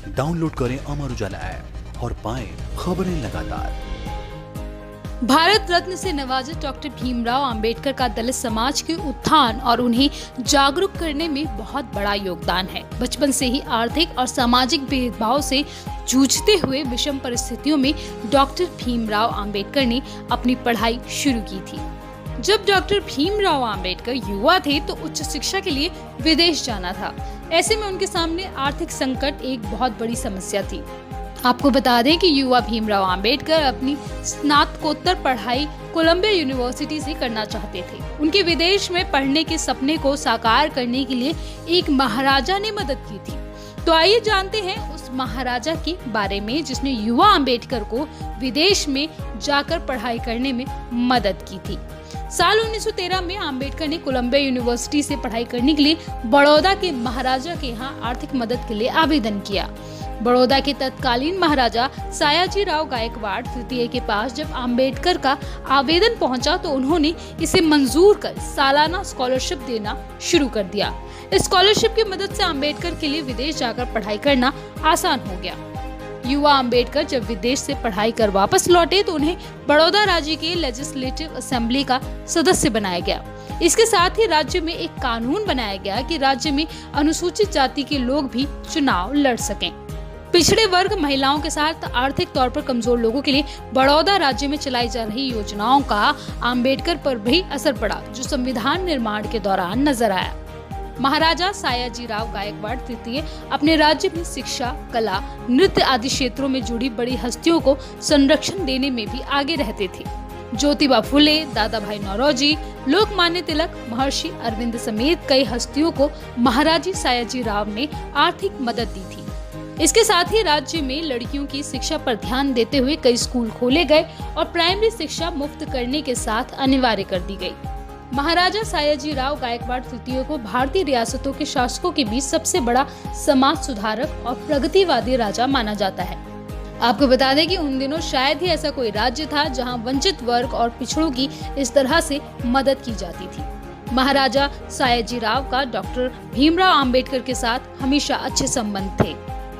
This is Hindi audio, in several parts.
डाउनलोड करें अमर उजाला ऐप और पाएं खबरें लगातार। भारत रत्न से नवाजे डॉक्टर भीमराव अंबेडकर का दलित समाज के उत्थान और उन्हें जागरूक करने में बहुत बड़ा योगदान है। बचपन से ही आर्थिक और सामाजिक भेदभाव से जूझते हुए विषम परिस्थितियों में डॉक्टर भीमराव अंबेडकर ने अपनी पढ़ाई शुरू की थी। जब डॉक्टर भीमराव अंबेडकर युवा थे तो उच्च शिक्षा के लिए विदेश जाना था। ऐसे में उनके सामने आर्थिक संकट एक बहुत बड़ी समस्या थी। आपको बता दें कि युवा भीमराव अंबेडकर अपनी स्नातकोत्तर पढ़ाई कोलंबिया यूनिवर्सिटी से करना चाहते थे। उनके विदेश में पढ़ने के सपने को साकार करने के लिए एक महाराजा ने मदद की थी। तो आइए जानते हैं उस महाराजा के बारे में जिसने युवा अंबेडकर को विदेश में जाकर पढ़ाई करने में मदद की थी। साल 1913 में अंबेडकर ने कोलंबिया यूनिवर्सिटी से पढ़ाई करने के लिए बड़ौदा के महाराजा के यहाँ आर्थिक मदद के लिए आवेदन किया। बड़ौदा के तत्कालीन महाराजा सयाजीराव गायकवाड़ तृतीय के पास जब अंबेडकर का आवेदन पहुंचा तो उन्होंने इसे मंजूर कर सालाना स्कॉलरशिप देना शुरू कर दिया। इस स्कॉलरशिप की मदद से अंबेडकर के लिए विदेश जाकर पढ़ाई करना आसान हो गया। युवा अंबेडकर जब विदेश से पढ़ाई कर वापस लौटे तो उन्हें बड़ौदा राज्य के लेजिस्लेटिव असेंबली का सदस्य बनाया गया। इसके साथ ही राज्य में एक कानून बनाया गया कि राज्य में अनुसूचित जाति के लोग भी चुनाव लड़ सकें। पिछड़े वर्ग, महिलाओं के साथ आर्थिक तौर पर कमजोर लोगों के लिए बड़ौदा राज्य में चलाई जा रही योजनाओं का अंबेडकर पर भी असर पड़ा, जो संविधान निर्माण के दौरान नजर आया। महाराजा सयाजीराव गायकवाड़ तृतीय अपने राज्य में शिक्षा, कला, नृत्य आदि क्षेत्रों में जुड़ी बड़ी हस्तियों को संरक्षण देने में भी आगे रहते थे। ज्योतिबा फुले, दादा भाई नौरोजी, लोकमान्य तिलक, महर्षि अरविंद समेत कई हस्तियों को महाराजी सयाजीराव ने आर्थिक मदद दी थी। इसके साथ ही राज्य में लड़कियों की शिक्षा पर ध्यान देते हुए कई स्कूल खोले गए और प्राइमरी शिक्षा मुफ्त करने के साथ अनिवार्य कर दी गई। महाराजा सयाजीराव गायकवाड़ तृतीय को भारतीय रियासतों के शासकों के बीच सबसे बड़ा समाज सुधारक और प्रगतिवादी राजा माना जाता है। आपको बता दें कि उन दिनों शायद ही ऐसा कोई राज्य था जहां वंचित वर्ग और पिछड़ों की इस तरह से मदद की जाती थी। महाराजा सयाजीराव का डॉक्टर भीमराव अंबेडकर के साथ हमेशा अच्छे संबंध थे।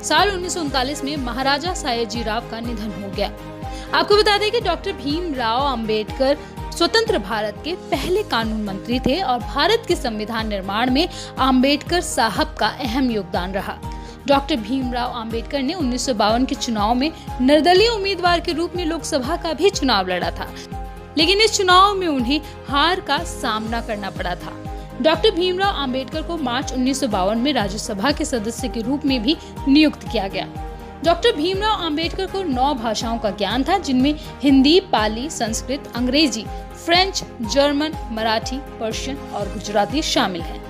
साल 1939 में महाराजा सयाजीराव का निधन हो गया। आपको बता दें कि डॉक्टर भीमराव अंबेडकर स्वतंत्र भारत के पहले कानून मंत्री थे और भारत के संविधान निर्माण में अंबेडकर साहब का अहम योगदान रहा। डॉक्टर भीमराव अंबेडकर ने 1952 के चुनाव में निर्दलीय उम्मीदवार के रूप में लोकसभा का भी चुनाव लड़ा था, लेकिन इस चुनाव में उन्हें हार का सामना करना पड़ा था। डॉक्टर भीमराव अंबेडकर को मार्च 1952 में राज्यसभा के सदस्य के रूप में भी नियुक्त किया गया। डॉक्टर भीमराव अंबेडकर को 9 भाषाओं का ज्ञान था, जिनमें हिंदी, पाली, संस्कृत, अंग्रेजी, फ्रेंच, जर्मन, मराठी, पर्शियन और गुजराती शामिल हैं।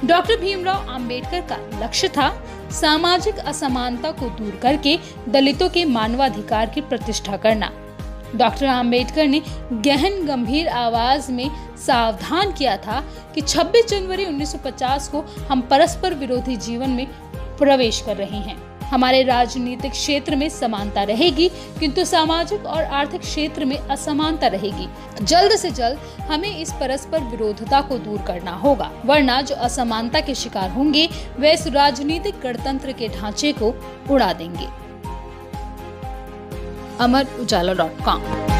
डॉक्टर भीमराव अंबेडकर का लक्ष्य था सामाजिक असमानता को दूर करके दलितों के मानवाधिकार की प्रतिष्ठा करना। डॉक्टर अंबेडकर ने गहन गंभीर आवाज में सावधान किया था कि 26 जनवरी 1950 को हम परस्पर विरोधी जीवन में प्रवेश कर रहे हैं। हमारे राजनीतिक क्षेत्र में समानता रहेगी, किंतु सामाजिक और आर्थिक क्षेत्र में असमानता रहेगी। जल्द से जल्द हमें इस परस्पर विरोधता को दूर करना होगा, वरना जो असमानता के शिकार होंगे वे इस राजनीतिक गणतंत्र के ढांचे को उड़ा देंगे। अमर उजाला.com